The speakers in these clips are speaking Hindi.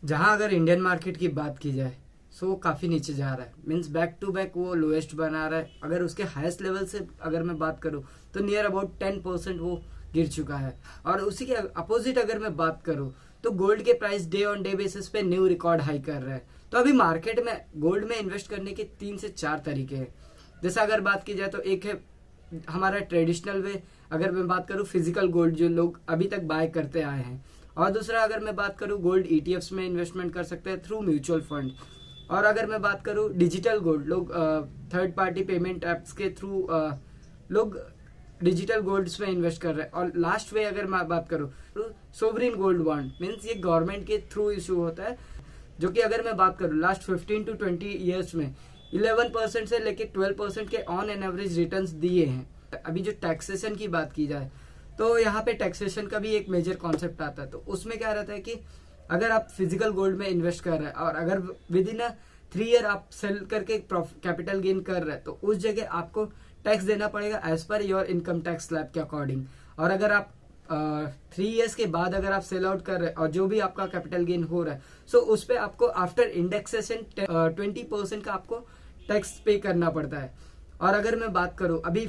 जहां अगर इंडियन मार्केट की बात की जाए सो वो काफ़ी नीचे जा रहा है, मीन्स बैक टू बैक वो लोएस्ट बना रहा है। अगर उसके हाईएस्ट लेवल से अगर मैं बात करूं तो नियर अबाउट 10% वो गिर चुका है। और उसी के अपोजिट अगर मैं बात करूं तो गोल्ड के price day on day basis पे न्यू रिकॉर्ड हाई कर रहा है। तो अभी मार्केट में गोल्ड में इन्वेस्ट करने के 3 से 4 तरीके हैं। जैसा अगर बात की जाए तो एक है हमारा ट्रेडिशनल वे, अगर मैं बात करूं फिजिकल गोल्ड जो लोग अभी तक बाय करते आए हैं। और दूसरा अगर मैं बात करूं गोल्ड ईटीएफ्स में इन्वेस्टमेंट कर सकते हैं थ्रू म्यूचुअल फंड। और अगर मैं बात करूं डिजिटल गोल्ड, लोग थर्ड पार्टी पेमेंट एप्स के थ्रू लोग डिजिटल गोल्ड्स में इन्वेस्ट कर रहे हैं। और लास्ट वे अगर मैं बात करूं तो सोवरिन गोल्ड बॉन्ड, मीन्स ये गवर्नमेंट के थ्रू इशू होता है, जो कि अगर मैं बात करूं लास्ट 15 to 20 ईयर्स में 11% से लेके 12% के ऑन एन एवरेज रिटर्न्स दिए हैं। अभी जो टैक्सेशन की बात की जाए तो यहाँ पे टैक्सेशन का भी एक मेजर कॉन्सेप्ट आता है। तो उसमें क्या रहता है कि अगर आप फिजिकल गोल्ड में इन्वेस्ट कर रहे हैं और अगर विद इन 3 ईयर आप सेल करके कैपिटल गेन कर रहे हैं तो उस जगह आपको टैक्स देना पड़ेगा as per your income tax slab के अकॉर्डिंग। और अगर आप 3 ईयर्स के बाद अगर आप सेल आउट कर रहे हैं और जो भी आपका कैपिटल गेन हो रहा है सो उस पर आपको आफ्टर इंडेक्सेशन 20% का आपको टैक्स पे करना पड़ता है। और अगर मैं बात करूं अभी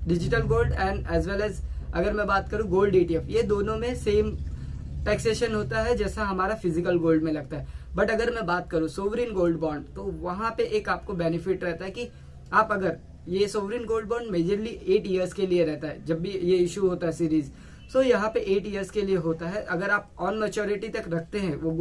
digital gold and as well as अगर मैं बात करूं गोल्ड ईटीएफ, ये दोनों में सेम टैक्सेशन होता है जैसा हमारा फिजिकल गोल्ड में लगता है। बट अगर मैं बात करूं सोवरिन गोल्ड बॉन्ड तो वहां पे एक आपको बेनिफिट रहता है कि आप अगर ये sovereign gold bond majorly 8 years के लिए रहता है जब भी ये इशू होता है सीरीज। सो यहाँ पे 8 ईयर्स के लिए होता है। अगर आप ऑन मैच्योरिटी तक रखते हैं वो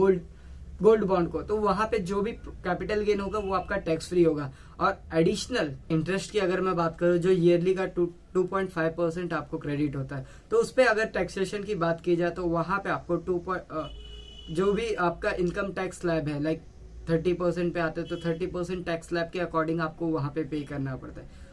गोल्ड बॉन्ड को तो वहां पे जो भी कैपिटल गेन होगा वो आपका टैक्स फ्री होगा। और एडिशनल इंटरेस्ट की अगर मैं बात करूं जो ईयरली का 2.5% आपको क्रेडिट होता है, तो उस पर अगर टैक्सेशन की बात की जाए तो वहां पे आपको जो भी आपका इनकम टैक्स स्लैब है लाइक 30% पे आते हैं तो 30% टैक्स स्लैब के अकॉर्डिंग आपको वहां पे करना पड़ता है।